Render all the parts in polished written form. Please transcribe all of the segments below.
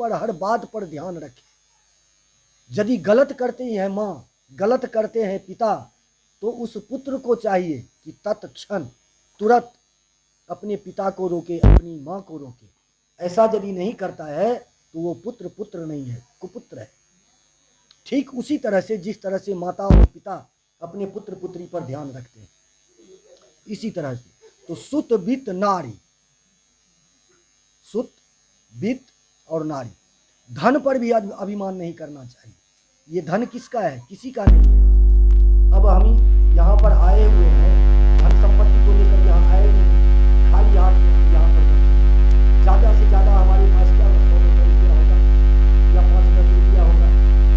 पर हर बात पर ध्यान रखें। यदि गलत करते हैं माँ, गलत करते हैं पिता, तो उस पुत्र को चाहिए कि तत्क्षण तुरंत अपने पिता को रोके, अपनी माँ को रोके। ऐसा यदि नहीं करता है तो वो पुत्र पुत्र नहीं है, कुपुत्र है। ठीक उसी तरह से जिस तरह से माता और पिता अपने पुत्र पुत्री पर ध्यान रखते हैं, इसी तरह से। तो सुत वित्त नारी, सुत वित्त और नारी, धन पर भी अभिमान नहीं करना चाहिए। ये धन किसका है? किसी का नहीं है। अब हम यहाँ पर आए हुए हैं, धन संपत्ति को लेकर यहाँ आए नहीं, खाली हाथ यहाँ पर ज़्यादा से ज़्यादा हमारे पास क्या 100 रुपया होगा या 5-10 रुपया होगा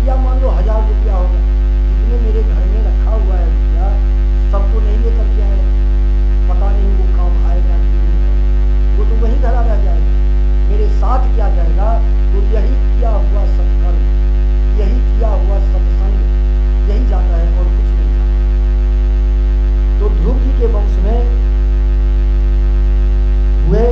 या मान लो 1000 रुपया होगा। जितने मेरे घर में रखा हुआ है रुपया, सब तो नहीं लेकर के आए, पता नहीं वो काम आएगा कि नहीं आएगा, वो तो वहीं धरा रह जाएगा। मेरे साथ क्या जाएगा? तो यही किया हुआ सत्कर्म, यही किया हुआ सत्संग, यही जाता है और कुछ नहीं जाता। तो ध्रुव जी के वंश में हुए,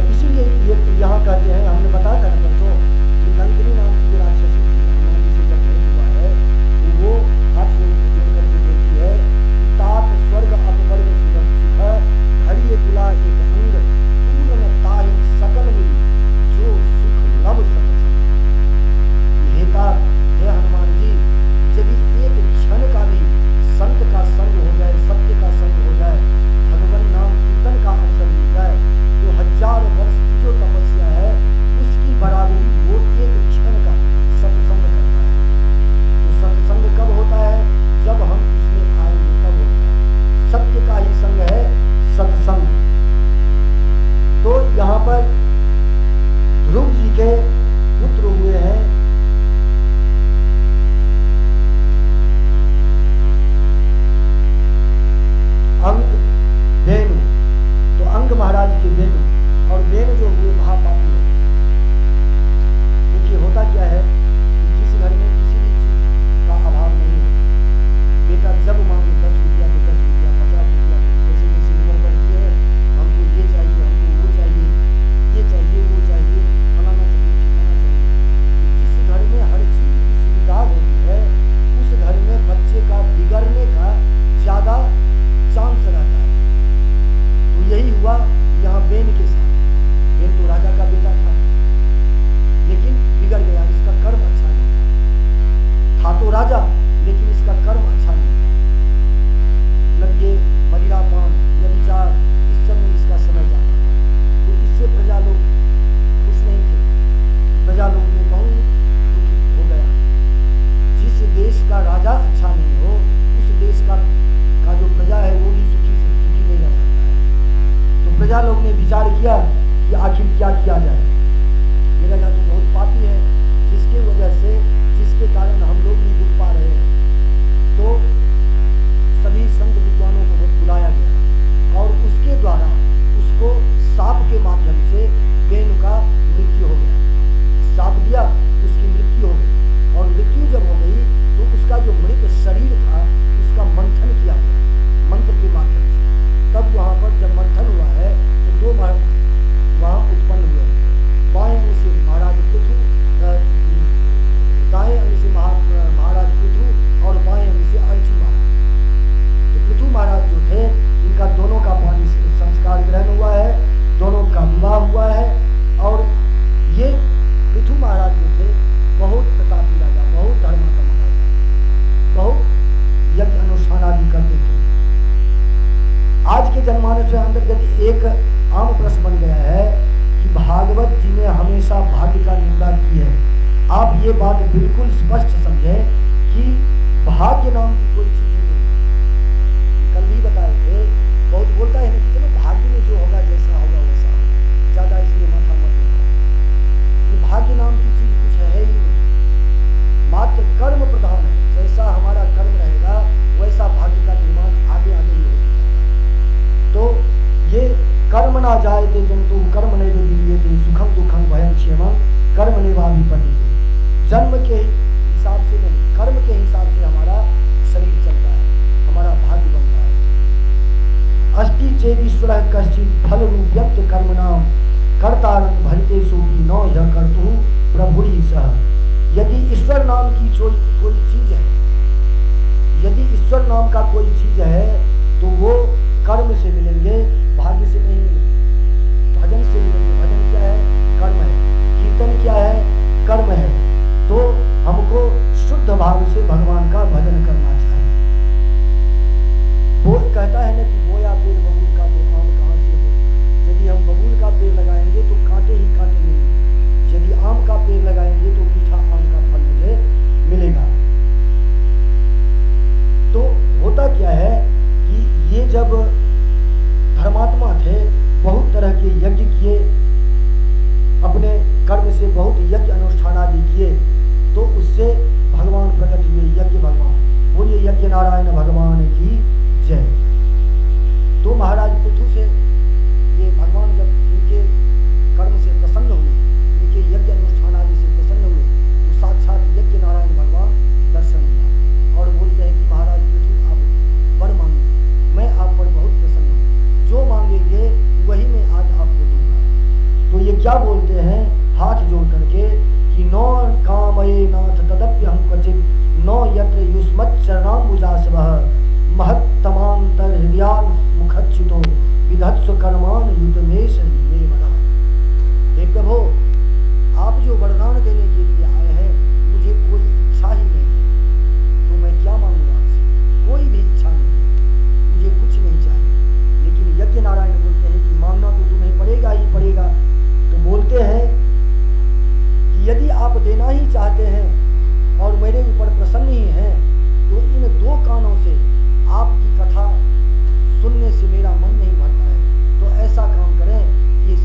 इसीलिए ये यहाँ कहते हैं, हमने बताया था ना परसों कि लंकिनी नाम की जो राक्षसी थी, हनुमान जी से जब भेंट हुआ है तो वो हाथ से जोड़ करके बोलती है कि तात स्वर्ग अपवर्ग सुख हरि तुला एक अंग तूल न ताहि सकल मिली जो सुख लव सत्संग। हे तात, हे हनुमान जी, यदि एक क्षण का भी संत का संग हो जाए, सत्य का संग हो जाए, भगवान नाम कीर्तन का अवसर मिल जाए, तो 1000 वर्ष की जो तपस्या है उसकी बराबरी वो एक क्षण का सत्संग करता है। तो सत्संग कब होता है? जब हम इसमें आएंगे तब होता है। सत्य का ही संग है सत्संग। तो यहाँ पर ध्रुव जी के पुत्र हुए हैं अंग, वेणु। तो अंग महाराज के वेणु, और वेणु जो हुए महापापी हो। देखिए होता क्या है कि जिस घर में किसी भी चीज का अभाव नहीं है, बेटा जब मांगे 10 रुपया तो 10 रुपया, 50 रुपया, जैसे जैसे उम्र बढ़ती है हमको ये चाहिए, हमको वो चाहिए, ये चाहिए, वो चाहिए, फलाना चाहिए, ठिकाना चाहिए। जिस घर में हर चीज की सुविधा होती है उस घर में बच्चे का बिगड़ने का ज्यादा चांस रहता है। तो यही हुआ यहाँ बेन के साथ। बेन तो राजा का बेटा था लेकिन बिगड़ गया, इसका कर्म अच्छा नहीं था तो राजा, लेकिन इसका कर्म अच्छा नहीं था। मतलब ये मदिरा पान, व्यभिचार, इस सब में इसका समय जाता था। तो इससे प्रजा लोग खुश नहीं थे, प्रजा लोग में बहुत दुखी हो गया। जिस देश का राजा अच्छा नहीं हो उस देश का जो प्रजा है वो भी सुखी नहीं रह सकता है। तो प्रजा लोग ने विचार किया कि आखिर क्या किया जाए। ये राजा तो बहुत पापी है, जिसके वजह से, जिसके कारण हम लोग भी दुख पा रहे हैं। तो सभी संत विद्वानों को बुलाया गया और उसके द्वारा उसको साप के माध्यम से वेणु का मृत्यु हो गया। साप दिया, उसकी मृत्यु हो गई, और मृत्यु जब हो गई तो उसका जो मृत शरीर था उसका मंथन किया गया मंत्र के माध्यम से। तब वहां पर जब मंथन हुआ है तो 2 वहां उत्पन्न हुए हैं। बाएं अंग से महाराज पृथु, दाएं अंग से महाराज पृथु और बाएं अंग से अर्ची महाराज। तो पृथु महाराज जो थे इनका दोनों का पानी से संस्कार ग्रहण हुआ है, दोनों का विवाह हुआ है। और ये पृथु महाराज जो थे बहुत प्रतापी राजा, बहुत धर्मात्मा राजा, बहुत यज्ञ अनुष्ठान आदि करते थे। आज के जनमानस के अंतर्गत एक आम प्रश्न बन गया है कि भागवत जी ने हमेशा भाग्य का निंदा की है। आप ये बात बिल्कुल स्पष्ट समझें कि भाग्य नाम की कोई चीज नहीं। कल भी बताए थे, बहुत बोलता है ना कि चलो भाग्य में जो होगा जैसा होगा वैसा होगा, ज्यादा इसलिए माथा मत लगाओ। भाग्य नाम की चीज कुछ है ही नहीं, मात्र कर्म प्रधान है। जैसा हमारा कर्म रहेगा वैसा भाग्य का निर्माण आगे आगे ही होती जाता है। तो ये कर्म ना जाए थे जंतु कर्म नहीं दिए थे सुखम दुखम भयं क्षेमम कर्म निवाभिपति। जन्म के हिसाब से नहीं, कर्म के हिसाब से हमारा शरीर चलता है, हमारा भाग्य बनता है। अष्टि चेदीश्वर कश्चित फल रूप्यक्त कर्म नाम न कर्तु प्रभुरी सह। यदि ईश्वर नाम की कोई चीज है, यदि ईश्वर नाम का कोई चीज है तो वो कर्म से मिलेंगे, भाग्य से नहीं मिलेंगे, भजन से मिलेंगे। भजन क्या है? कर्म है। कीर्तन क्या है? कर्म है। तो हमको शुद्ध भाव से भगवान का भजन करना चाहिए। वो कहता है ना कि बोया पेड़ बबूल का तो आम कहाँ से हो। यदि हम बबूल का पेड़ लगाएंगे तो कांटे ही कांटे मिलेंगे, यदि आम का पेड़ लगाएंगे तो मीठा आम का फल मुझे मिलेगा। तो होता क्या है कि ये जब धर्मात्मा थे, बहुत तरह के यज्ञ किए, अपने कर्म से बहुत यज्ञ अनुष्ठान आदि किए, तो उससे भगवान प्रकट हुए, यज्ञ भगवान। बोलिए यज्ञ नारायण भगवान की जय। तो महाराज पृथु से ये भगवान जब इनके कर्म से प्रसन्न हुए, इनके यज्ञ अनुष्ठान आदि से प्रसन्न हुए, तो साक्षात यज्ञ नारायण भगवान दर्शन दिया और बोलते हैं कि महाराज पृथु आप वर मांगे, मैं आप पर बहुत प्रसन्न हूँ, जो मांगेंगे वही मैं आज आपको दूंगा। तो ये क्या बोलते हैं हाथ जोड़ करके कि नौ कामये नाथ तदप्यहं क्वचित् नौ यत्र युष्मत् चरणाम्बुजासवः महत्तमांतर हृदयान मुखच्युतो विधत्स्व कर्मान युतमेश मे मनः। हे प्रभु, आप जो वरदान देने के लिए आए हैं, मुझे कोई इच्छा ही नहीं है, तो मैं क्या मांगूंगा आपसे? कोई भी इच्छा नहीं है, मुझे कुछ नहीं चाहिए। लेकिन यज्ञ नारायण बोलते हैं कि मांगना तो तुम्हें पड़ेगा ही पड़ेगा। तो बोलते हैं कि यदि आप देना ही चाहते हैं और मेरे ऊपर प्रसन्न ही हैं, तो इन दो कानों से आपकी कथा सुनने से मेरा मन नहीं भरता है। तो ऐसा काम करें कि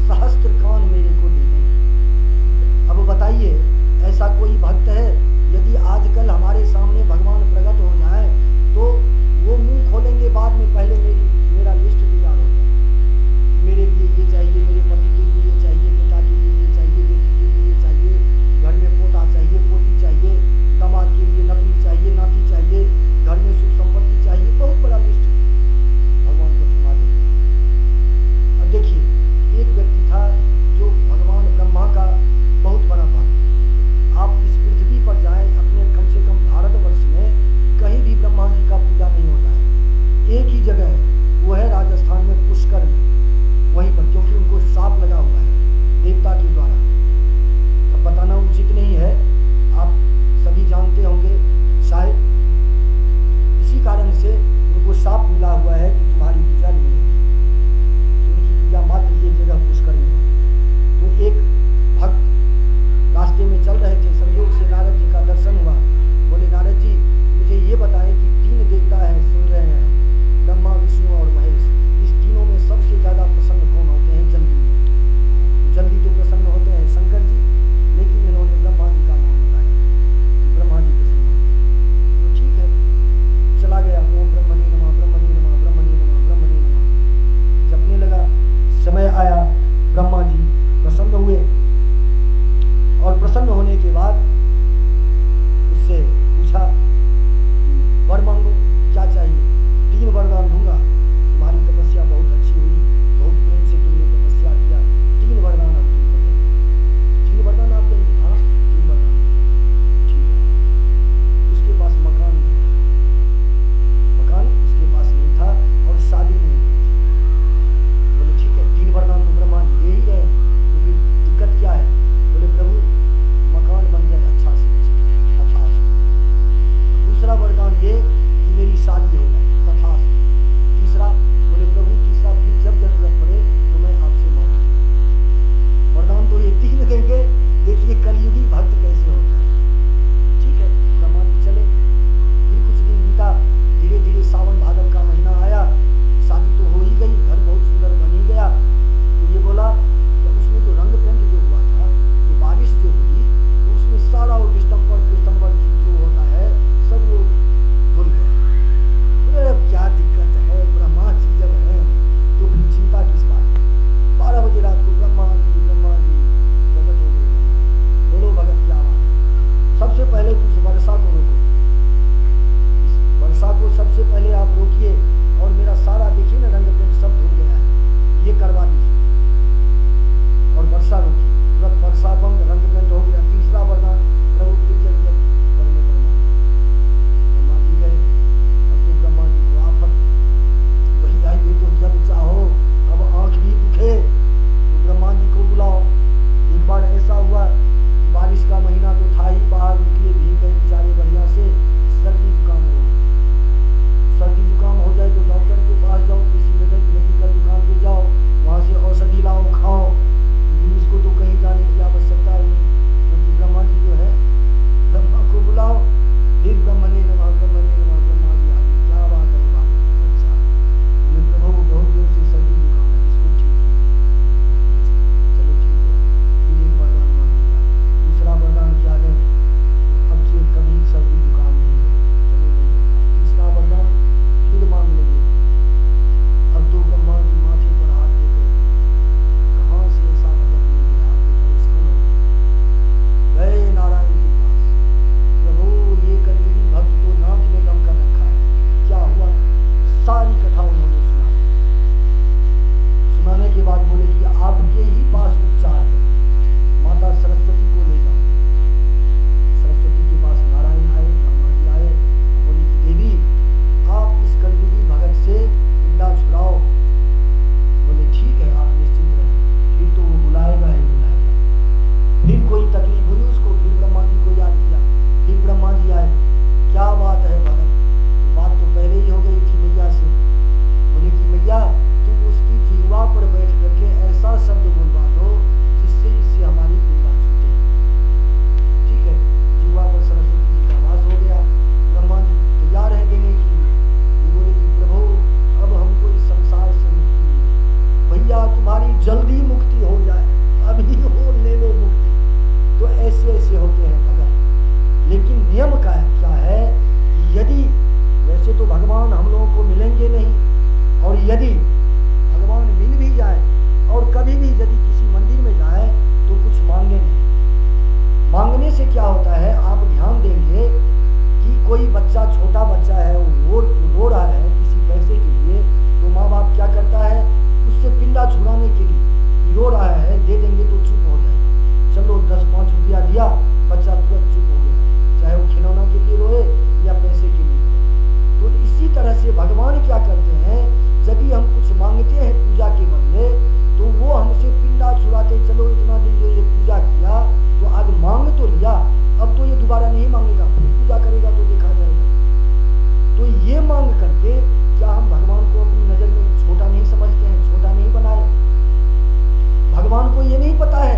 नहीं पता है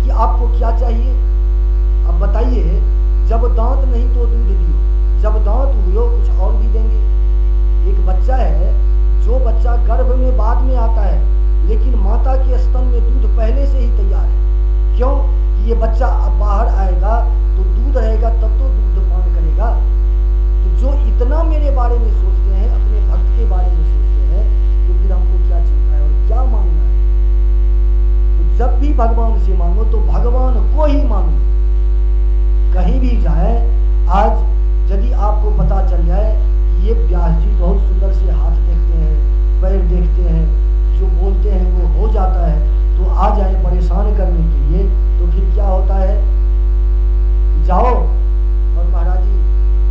कि आपको क्या चाहिए। अब बताइए, जब दांत नहीं तो दूध दियो, जब दांत हुए कुछ और भी देंगे। एक बच्चा है, जो बच्चा गर्भ में बाद में आता है, लेकिन माता के स्तन में दूध पहले से ही तैयार है। क्यों? कि ये बच्चा अब बाहर आएगा तो दूध रहेगा, तब तो दूध पान करेगा। तो जो इतना मेरे बारे में सोचते हैं, अपने भक्त के बारे में सोचते हैं, तो फिर हमको क्या चिंता है और क्या मांगना है। तो जब भी भगवान से मांगो तो भगवान को ही मांगो। कहीं भी जाए, आज यदि आपको पता चल जाए कि ये व्यास जी बहुत सुंदर से हाथ देखते हैं, पैर देखते हैं, जो बोलते हैं वो हो जाता है, तो आ जाए परेशान करने के लिए, तो फिर क्या होता है, जाओ और महाराज जी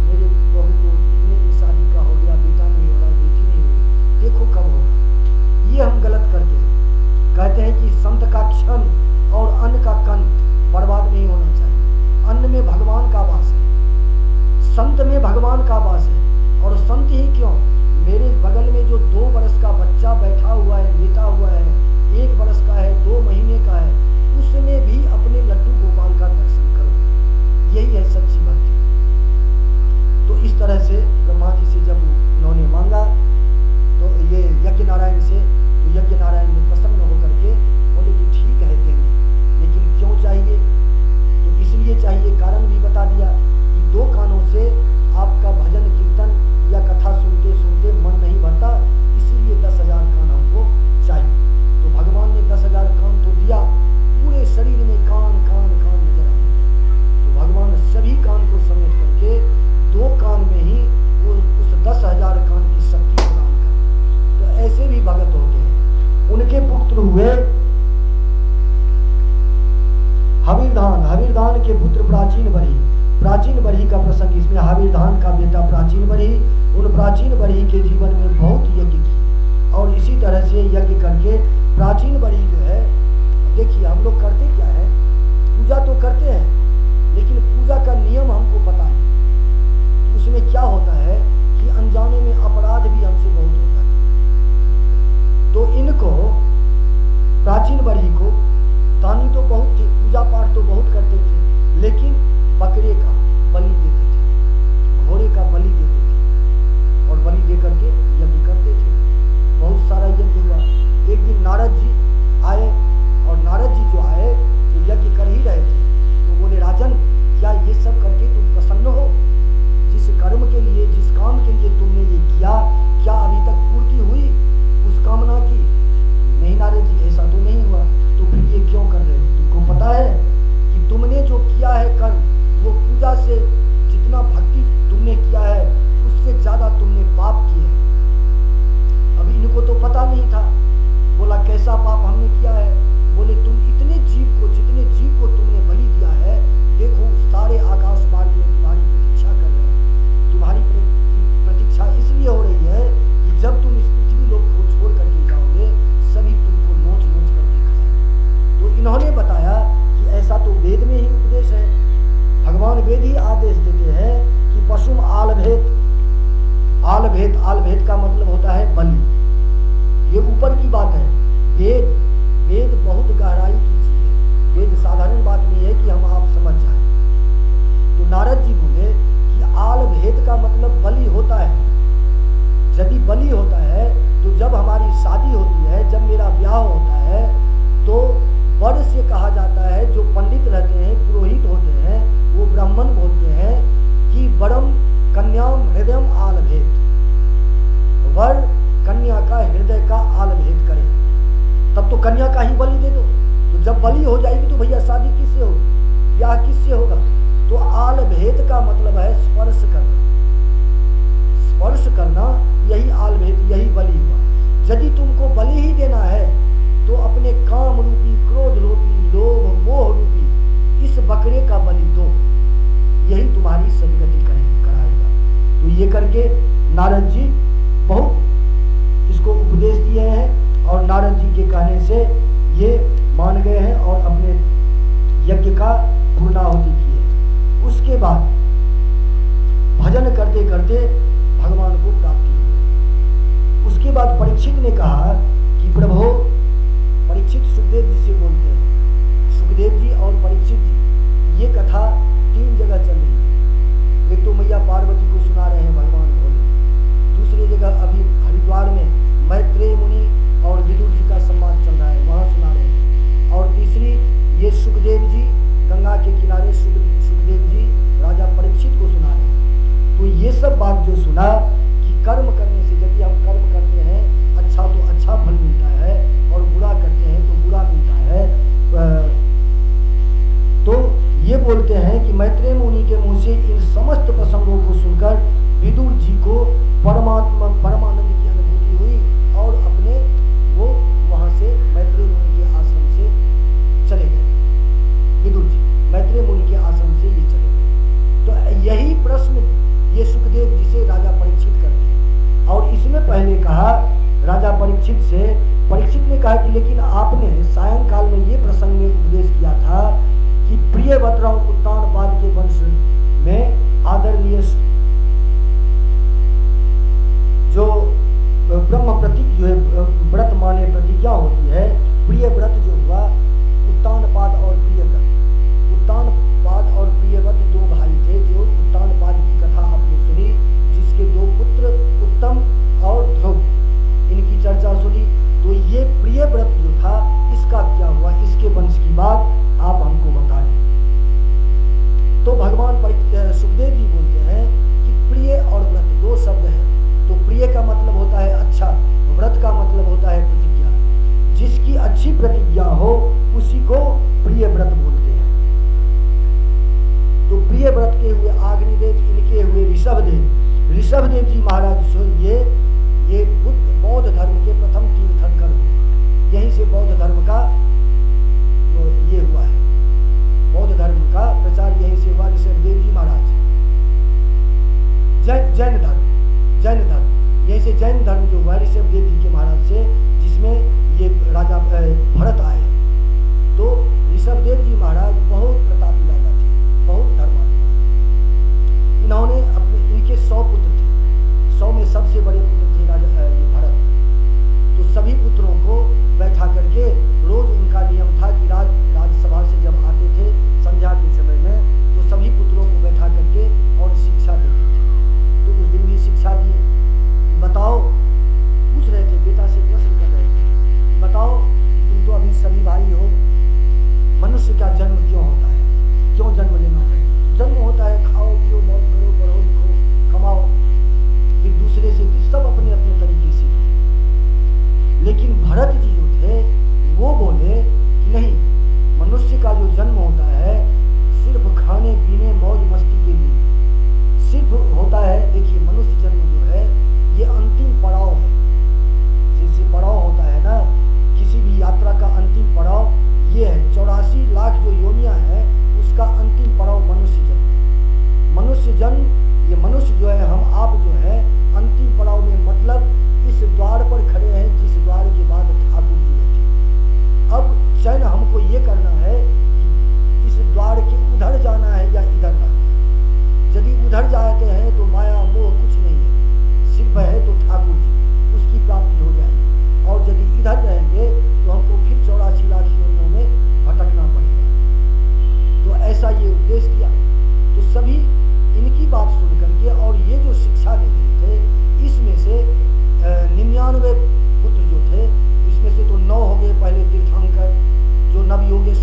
मेरे बहू को इतने दिन शादी का हो गया, बेटा नहीं हो रहा, बेटी नहीं हो रही, देखो कब होगा। ये हम गलत करते हैं। कहते हैं कि संत का क्षण और अन्न का कण बर्बाद नहीं होना चाहिए। अन्न में भगवान का वास है, संत में भगवान का वास है। और संत ही क्यों, मेरे बगल में जो 2 वर्ष का बच्चा बैठा हुआ है, लेटा हुआ है, 1 वर्ष का है, 2 महीने का है, उसमें भी अपने लड्डू गोपाल का दर्शन करो। यही है सच्ची भक्ति। तो इस तरह से ब्रह्मा जी से जब उन्होंने मांगा, तो ये यज्ञ नारायण से, तो यज्ञ नारायण ने प्रसन्न होकर के बोले कि ठीक है देंगे, लेकिन क्यों चाहिए? तो इसलिए चाहिए, कारण भी बता दिया कि 2 कानों से आपका भजन कीर्तन या कथा सुनते सुनते मन नहीं भरता, इसीलिए 10,000 कान हमको चाहिए। तो भगवान ने 10,000 कान तो दिया, पूरे शरीर में कान कान कान नजर आने लगे। तो भगवान सभी कान को समेट करके 2 कान में ही वो उस 10,000 कान की शक्ति प्रदान कर। तो ऐसे भी भगत होते हैं। उनके पुत्र हुए हविर्धान, हविर्धान के पुत्र प्राचीन बरही। प्राचीन बरही का प्रसंग इसमें, हविर्धान का बेटा प्राचीन बरही, उन प्राचीन बरही के जीवन में बहुत यज्ञ की, और इसी तरह से यज्ञ करके प्राचीन बरही जो है, देखिए हम लोग करते क्या है, पूजा तो करते हैं, लेकिन पूजा का नियम हमको पता नहीं। उसमें क्या होता है कि अनजाने में अपराध भी हमसे बहुत हो जाते हैं। तो इनको, प्राचीन बरही को, दानी तो बहुत थे, पूजा पाठ तो बहुत करते थे, लेकिन बकरे का बलि देते थे, घोड़े का बलि देते थे, और बलि दे करके यज्ञ करते थे। बहुत सारा यज्ञ हुआ। एक दिन नारद जी आए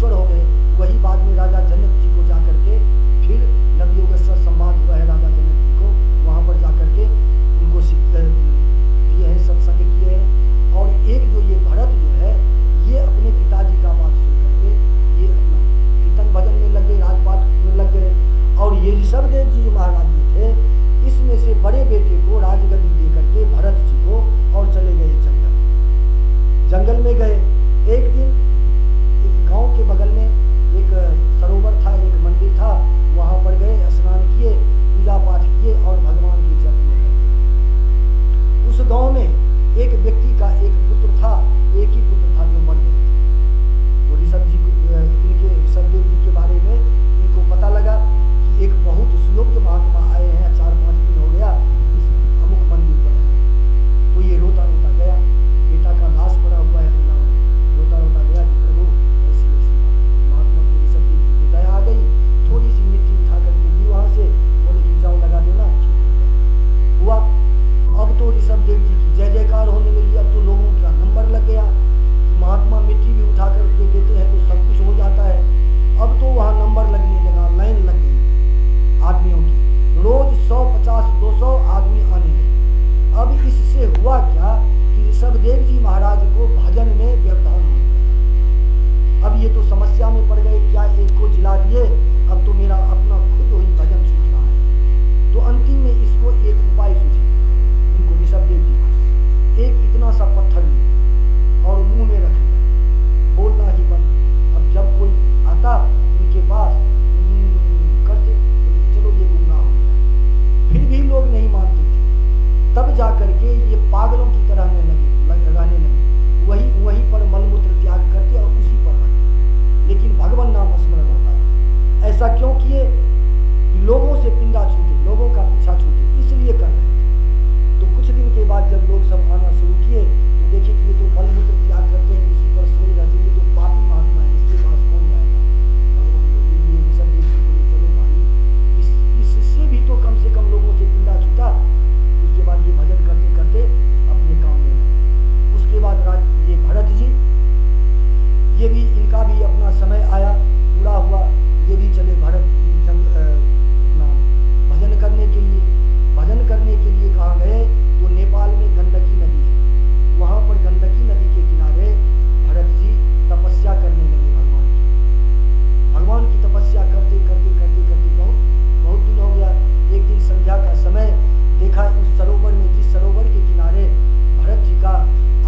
योगेश्वर हो गए। वही बाद में राजा जनक जी को जाकर के फिर नव योगेश्वर संवाद हुआ है राजा जनक जी को, वहाँ पर जाकर के उनको दिए हैं, सत्संग किए हैं। और एक जो ये भरत जो है ये अपने पिताजी का बात सुन करके ये अपना कीर्तन भजन में लग गए, राजपाट में लग गए। और ये ऋषभदेव जी जो महाराज जी थे, इसमें से बड़े बेटे को राजगद्दी दे करके भरत जी को और चले गए जंगल में गए। एक दिन एक गांव के बगल में एक सरोवर था, एक मंदिर था, वहां पर गए, स्नान किए, पूजा पाठ किए और भगवान की जप में लगे। उस गांव में एक व्यक्ति का एक पुत्र था, एक ही पुत्र था जो मर गए थे। तो ऋषभदेव जी के बारे में इनको पता लगा कि एक बहुत सुयोग्य महात्मा आए हैं, 4-5 दिन हो गया इस अमुक मंदिर पर है। तो ये रोता रोता गया, बेटा का लाश पड़ा हुआ है, रोता रोता गया कि प्रभु ऐसी ऐसी बात। महात्मा को ऋषभदेव जी को दया आ गई, थोड़ी सी मिट्टी उठा करके दी वहां से, बोले कि जाओ लगा देना, ठीक हो गया। हुआ। अब तो ऋषभदेव जी की जय जयकार होने लगी। अब तो लोगों का नंबर लग गया कि महात्मा मिट्टी भी उठा करके देते हैं तो सब कुछ हो जाता है। अब तो वहां नंबर लगने लगा, लाइन लग गई आदमियों की, रोज 100-50-200 आदमी आने लगे। अब इससे हुआ क्या कि ऋषभदेव जी महाराज को भजन में व्यवधान हो गया। अब ये तो समस्या में पड़ गए, क्या एक को जिला दिए, अब तो मेरा अपना खुद ही भजन छूट रहा है। तो अंतिम में इसको एक उपाय सूझी इनको ऋषभदेव जी को, एक इतना सा पत्थर लिया और मुंह में रख लिया, बोलना ही बंद। अब जब कोई आता उनके पास करते, चलो ये गुमराह हो गया, फिर भी लोग नहीं मानते थे। तब जाकर के ये पागलों की तरह रहने लगे, वहीं पर मलमूत्र त्याग करते और उसी पर रहते, लेकिन भगवान नाम स्मरण होता था। ऐसा क्यों किए कि लोगों से पिंडा छूटे, लोगों का पीछा छूटे, इसलिए कर रहे थे। तो कुछ दिन के बाद जब लोग सब आना शुरू किए तो देखे कि ये तो मलमूत्र त्याग करते हैं, उसी पर सोए रहते हैं, ये तो पापी महात्मा है, इसके पास कौन जाएगा। भगवान बोले ऋषभदेव जी बोले चलो भाई, इससे भी तो कम से कम लोगों से पिंडा छूटा। उसके बाद ये भजन करते करते अपने काम में लगे। उसके बाद ये भरत जी, ये भी इनका भी अपना समय आया, पूरा हुआ, ये भी चले भरत जी अपना भजन करने के लिए। भजन करने के लिए कहाँ गए तो नेपाल में गंडकी नदी है, वहां पर गंडकी नदी के किनारे भरत जी तपस्या करने लगे भगवान की तपस्या करते करते करते करते बहुत दिन हो गया। एक दिन संध्या का समय देखा उस सरोवर में, जिस सरोवर के किनारे भरत जी का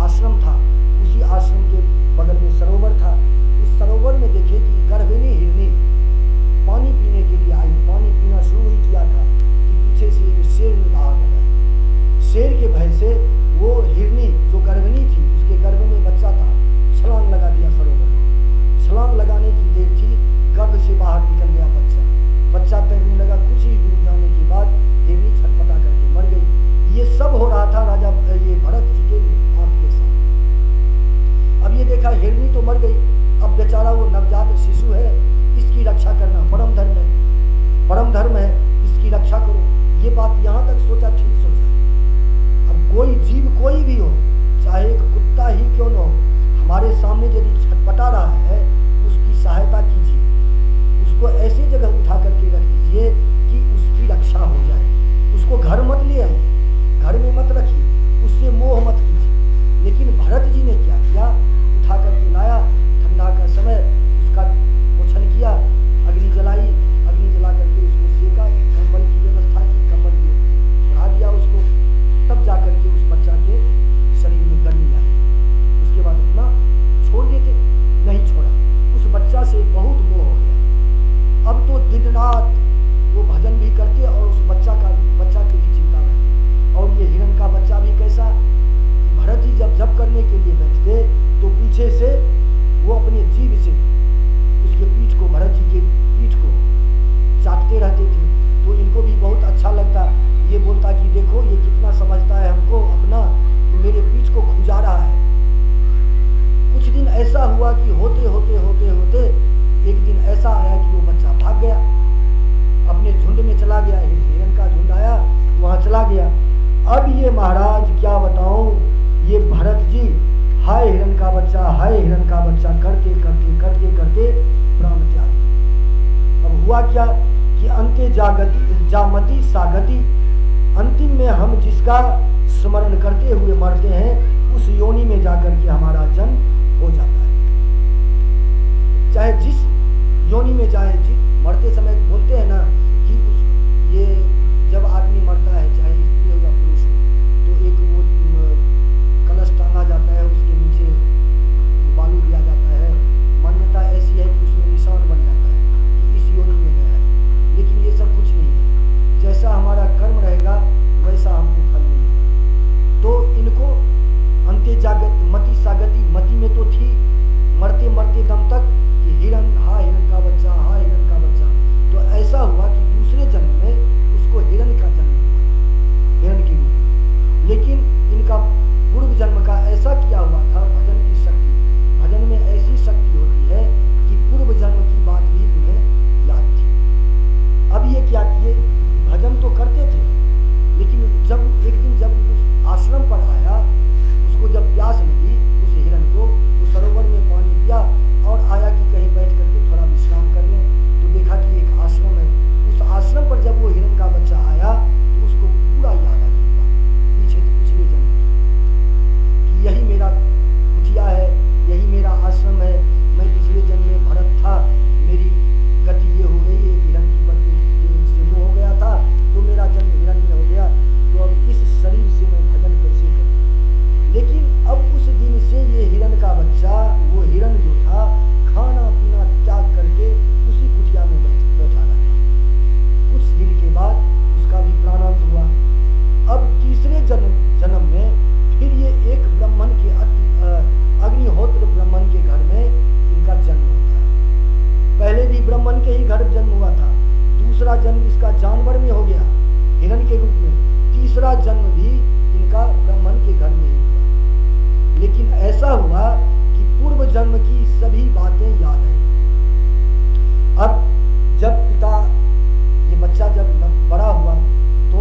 आश्रम था, उसी आश्रम के बगल में सरोवर था। उस सरोवर में देखे कि गर्भिणी हिरनी पानी पीने के लिए आई, पानी पीना शुरू ही किया था कि पीछे से एक शेर ने दहाड़ लगाया। शेर के भय से वो हिरनी जो गर्भिणी थी, उसके गर्भ में बच्चा था, छलांग लगा दिया सरोवर में। छलांग लगाने की देर थी, गर्भ से बाहर निकल गया बच्चा तैरने लगा। कुछ ही दूर जाने के बाद हिरनी छटपटा करके मर गई। ये सब हो रहा था राजा ये भरत जी के आंख के सामने। अब ये देखा हिरनी तो मर गई, अब बेचारा वो नवजात शिशु है, इसकी रक्षा करना परम धर्म है, इसकी रक्षा करो। ये बात यहाँ तक सोचा, ठीक सोचा। अब कोई जीव कोई भी हो, चाहे एक कुत्ता ही क्यों न हो, हमारे सामने यदि छटपटा रहा है, उसकी सहायता कीजिए, उसको ऐसी जगह उठा करके रख दीजिए कि उसकी रक्षा हो जाए। उसको घर मत ले आइए, घर में मत रखिए, उससे मोह मत कीजिए। लेकिन भरत जी ने क्या किया, उठा करके लाया, ठंडा का समय उसका पोछन हुआ क्या कि अंते जामति सागति, अंतिम में हम जिसका स्मरण करते हुए मरते हैं उस योनि में जाकर के हमारा जन्म हो जाता है। चाहे जिस योनि में जाए, मरते समय बोलते हैं ना कि ये जब आदमी मरता है, चाहे स्त्री हो या पुरुष हो, तो एक वो कलश टांगा जाता है, उसके नीचे बालू दिया जाता है। मान्यता ऐसी है कि उसमें निशान बन जाता है कि इस योनि में गया है। लेकिन ये सब कुछ नहीं है। जैसा हमारा कर्म रहेगा वैसा हमको फल मिलेगा। तो इनको अंते जागत मति सागति, मति में तो थी मरते मरते दम तक कि हिरण, हा हिरण का बच्चा, हा हिरण का बच्चा। तो ऐसा हुआ कि दूसरे जन्म में उसको हिरण का जन्म हुआ, हिरण के रूप में। लेकिन इनका पूर्व जन्म का ऐसा किया हुआ था भजन की शक्ति, भजन में ऐसी शक्ति होती है कि पूर्व जन्म की बात भी उन्हें याद थी। अब ये क्या किए, भजन तो करते थे, लेकिन जब एक दिन जब उस आश्रम पर आया, उसको जब प्यास लगी उस हिरण को, तो सरोवर में पानी पिया और आया कि कहीं बैठ करके थोड़ा विश्राम कर लें। तो देखा कि एक आश्रम है। उस आश्रम पर जब वो हिरण का बच्चा आया तो उसको पूरा याद आ गया पिछले जन्म कि यही मेरा कुटिया है, यही मेरा आश्रम है, मैं पिछले जन्म में भरत था, मेरी गति ये हो गई, एक हिरण की बत्ती से वो हो गया था, तो मेरा जन्म हिरण में हो गया, तो अब इस शरीर से मैं भजन कैसे करूं। लेकिन अब उस दिन से ये हिरण का बच्चा, वो हिरण जो था, खाना पीना त्याग करके उसी कुटिया में बैठा रहता। कुछ दिन के बाद उसका भी प्राणांत हुआ। अब तीसरे जन्म में फिर ये एक ब्राह्मण के अग्निहोत्र ब्राह्मण के घर में इनका जन्म होता है। पहले भी ब्राह्मण के ही घर जन्म हुआ था, दूसरा जन्म इसका जानवर में हो गया हिरण के रूप में, तीसरा जन्म भी इनका ब्राह्मण के घर में ही हुआ। लेकिन ऐसा हुआ कि पूर्व जन्म की सभी बातें याद है। अब जब पिता, ये बच्चा जब बड़ा हुआ तो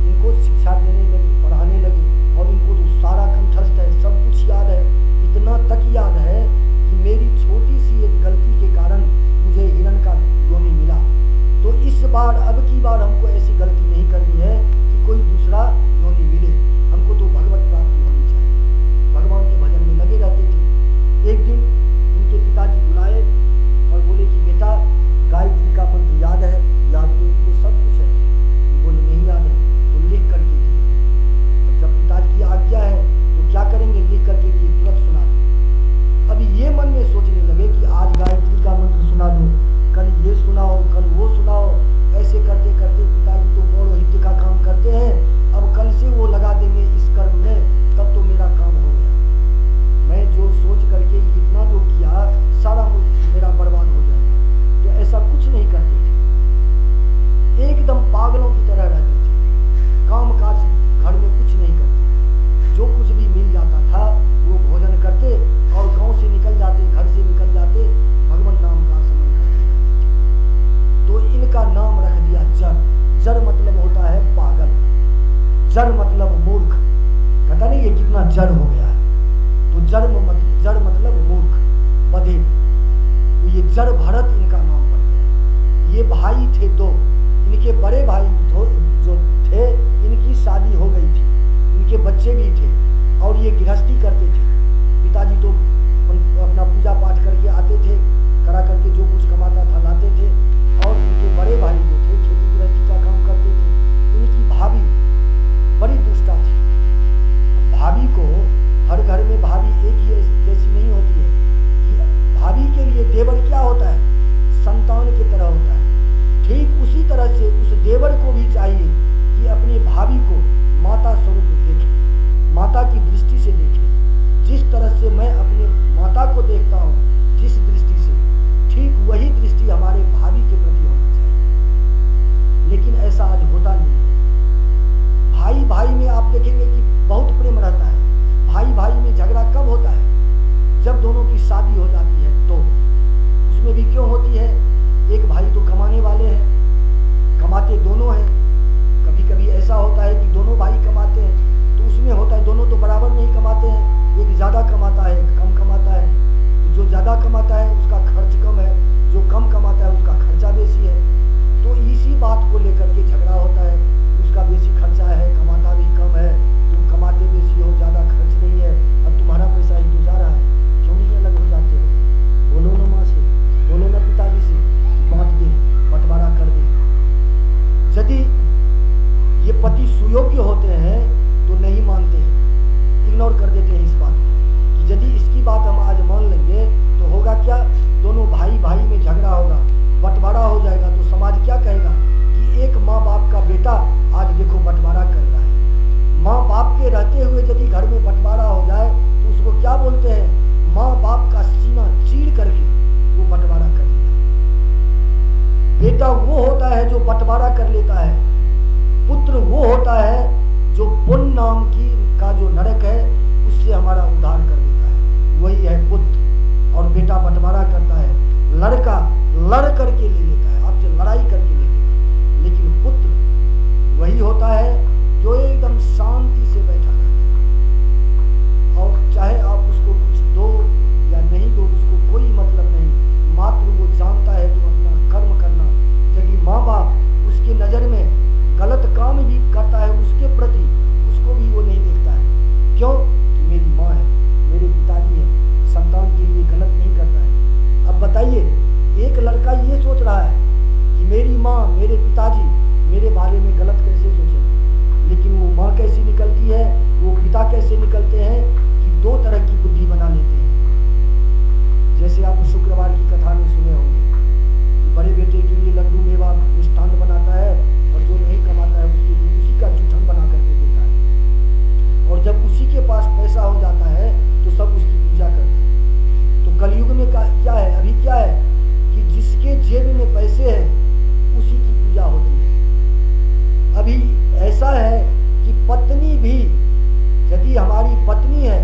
इनको शिक्षा देने लगे, पढ़ाने लगे, और इनको तो सारा कंठस्थ है, सब कुछ याद है। इतना तक याद है कि मेरी छोटी सी एक गलती के कारण मुझे हिरण का योनि मिला, तो इस बार, अब की बार हमको ऐसी गलती नहीं करनी है कि कोई दूसरा योनि मिले, हमको तो भगवत प्राप्ति होनी चाहिए। भगवान के भजन में लगे रहते थे। एक दिन इनके पिताजी बुलाए और बोले कि बेटा, गायत्री का मंत्र याद है? याद तो इनको सब कुछ है। बोले नहीं याद है, तो लिख करके दिए। जब पिताजी की आज्ञा है तो क्या करेंगे, लिख करके दिए, तुरंत सुना दिए। अभी ये मन में सोचने लगे कि आज गायत्री का मंत्र सुना दो, कल ये सुनाओ, कल वो सुनाओ। ऐसे करते करते पिताजी तो पौरोहित्य का काम करते हैं, अब कल से वो लगा देंगे इस कर्म में, तब तो मेरा काम हो गया। मैं जो सोच करके इतना जो किया सारा मेरा बर्बाद हो जाएगा। तो ऐसा कुछ नहीं करते थे, एकदम पागलों की तरह रहते थे। काम काज घर में कुछ नहीं करते, जो कुछ भी मिल जाता था वो भोजन करते और गांव से निकल जाते, घर से निकल जाते, भगवान नाम का स्मरण करते रहते। तो इनका नाम रख दिया जर। जर मतलब होता है पागल, जर मतलब मूर्ख। पता नहीं ये कितना जड़ हो गया है। तो जड़ मतलब मूर्ख, बधिर। तो ये जड़ भरत इनका नाम पड़ गया। ये भाई थे दो, इनके बड़े भाई जो थे, इनकी शादी हो गई थी, इनके बच्चे भी थे और ये गृहस्थी करते थे। पिताजी तो अपना पूजा पाठ करके आते थे, करा करके जो कुछ कमाता था लाते थे, और इनके बड़े भाई जो थे खेती गृहस्थी का काम करते थे। इनकी भाभी बड़ी दुष्टा थी। भाभी को, हर घर में भाभी एक ही जैसी नहीं होती है कि भाभी के लिए देवर क्या होता है, संतान की तरह होता है। ठीक उसी तरह से उस देवर को भी चाहिए कि अपनी भाभी को माता स्वरूप देखे, माता की दृष्टि से देखे। जिस तरह से मैं अपने माता को देखता हूँ जिस दृष्टि से, ठीक बेटा वो होता है जो बंटवारा कर लेता है, पुत्र वो होता है जो पुण्य नाम की का जो नरक है उससे हमारा उद्धार कर देता है, वही है पुत्र। और बेटा बंटवारा करता है, लड़का लड़ करके ले लेता है, आपसे लड़ाई करके ले लेता है, लेकिन पुत्र वही होता है जो एकदम शांति से बैठा रहता है, और चाहे आप उसको कुछ दो या नहीं दो उसको कोई मतलब नहीं, मात्र वो जानता है तो अपना कर्म करना। यदि माँ बाप उसके नज़र में गलत काम भी करता है उसके प्रति, उसको भी वो नहीं देखता है। क्यों? कि मेरी माँ है, मेरे पिताजी हैं, संतान के लिए गलत नहीं करता है। अब बताइए, एक लड़का ये सोच रहा है कि मेरी माँ मेरे पिताजी मेरे बारे में गलत कैसे सोचें, लेकिन वो माँ कैसी निकलती है, वो पिता कैसे निकलते हैं कि दो तरह की बुद्धि बना लेते हैं। जैसे आप शुक्रवार की कथा में सुने होंगे कि बड़े बेटे के लिए लड्डू मेवा मिष्ठान बनाता है और जो नहीं कमाता है उसके लिए उसी का जूठन बना करके देता है, और जब उसी के पास पैसा हो जाता है तो सब उसकी पूजा करते हैं। तो कलयुग में क्या है, अभी क्या है कि जिसके जेब में पैसे हैं उसी की पूजा होती है। अभी ऐसा है कि पत्नी भी, यदि हमारी पत्नी है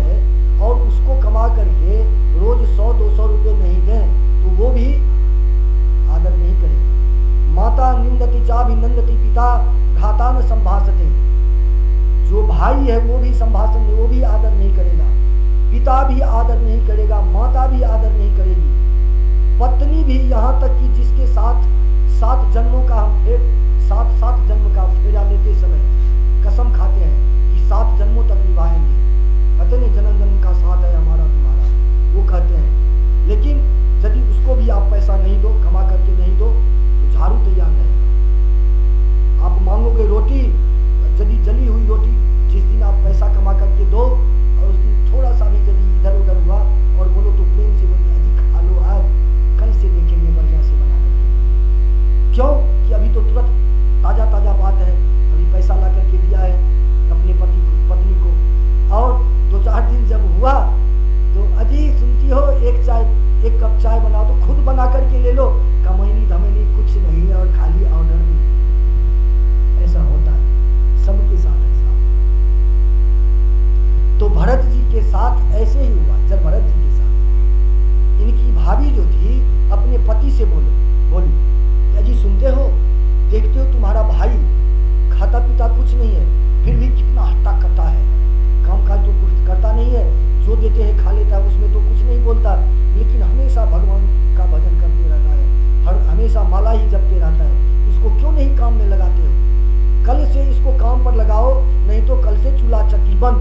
और उसको कमा करके रोज 100-200 रुपये नहीं दें तो वो भी आदर नहीं करेगा। माता निंदति चाभिनंदति पिता घाता न संभाषते, जो भाई है वो भी संभाषण नहीं, वो भी आदर नहीं करेगा, पिता भी आदर नहीं करेगा, माता भी आदर नहीं करेगी, पत्नी भी, यहाँ तक कि जिसके साथ 7 जन्मों का हम फिर 7 जन्म का फेरा लेते समय कसम खाते हैं कि 7 जन्मों तक निभाएंगे, कहते नहीं जन्म जन्म का साथ है हमारा तुम्हारा, वो कहते हैं। लेकिन यदि उसको भी आप पैसा नहीं दो, कमा करके नहीं दो तो झाड़ू तैयार रहेगा। आप मांगोगे रोटी, यदि जली हुई रोटी जिस दिन आप पैसा कमा करके दो और उस दिन थोड़ा सा भी यदि इधर उधर हुआ और बोलो तो प्रेम से बोलिए अजी खा लो, आज कल से देखेंगे बढ़िया से बना करके। क्यों? कि अभी तो तुरंत ताजा ताजा बात है, अभी पैसा ला करके दिया है अपने पत्नी को, और 2-4 दिन जब हुआ तो अजी सुनती हो एक कप चाय बना दो, खुद बना करके ले लो, कमैनी धमैनी कुछ नहीं है और खाली ऑर्डर देती। ऐसा होता है सबके साथ ऐसा। तो भरत जी के साथ ऐसे ही हुआ। जब भरत जी के साथ इनकी भाभी जो थी अपने पति से बोली अजी सुनते हो, देखते हो तुम्हारा भाई खाता पीता कुछ नहीं है, फिर भी कितना हट्टा कट्टा है, काम काज तो कुछ करता नहीं है, जो देते हैं खा लेता है, उसमें तो कुछ नहीं बोलता, लेकिन हमेशा भगवान का भजन करते रहता है, हमेशा माला ही जपते रहता है, इसको क्यों नहीं काम में लगाते हो? कल से इसको काम पर लगाओ, नहीं तो कल से चूल्हा चक्की बंद।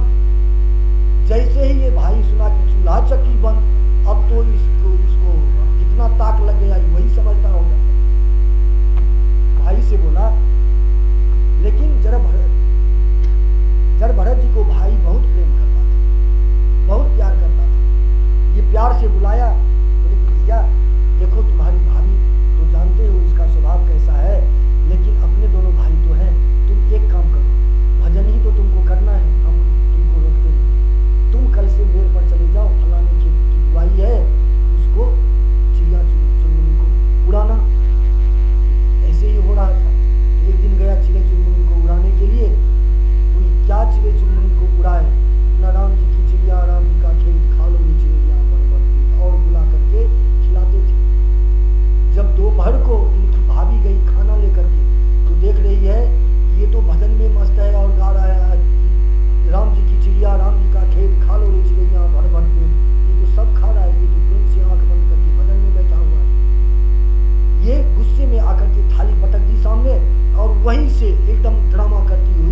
जैसे ही ये भाई सुना कि चूल्हा चक्की बंद, अब तो इसको कितना ताक लग गया वही समझता होगा। भाई से बोला, लेकिन जरा भरत जी को भाई बहुत प्रेम करता था, बहुत प्यार करता था। ये प्यार से बुलाया, बोले कि भैया देखो तुम्हारी भाभी तो जानते हो इसका स्वभाव कैसा है, लेकिन अपने दोनों भाई तो हैं, तुम एक काम करो, भजन ही तो तुमको करना है, हम तुमको रोकते नहीं, तुम कल से मेरे पर चले जाओ, फलाने की बुआई है उसको चिड़िया चुनमुनी को उड़ाना। ऐसे ही हो रहा था। एक दिन गया चिड़िया चुनमुनी को उड़ाने के लिए, क्या चिड़िया चुनमुनी को उड़ाए, अपना राम जी की चिड़िया, राम जी का खेत, खा लो ये चिड़िया बड़ और बुला करके खिलाते थे। जब दोपहर को इनकी भाभी गई खाना लेकर के, तो देख रही है ये तो भजन में मस्त है और गा रहा है राम जी की चिड़िया, राम जी का खेत, खा लो ये चिड़िया भर भर पेट, ये तो सब खा रहा है, ये तो प्रेम से आंख बंद करके भजन में बैठा हुआ है। ये गुस्से में आकर के थाली पटक दी सामने और वहीं से एकदम ड्रामा करती हुई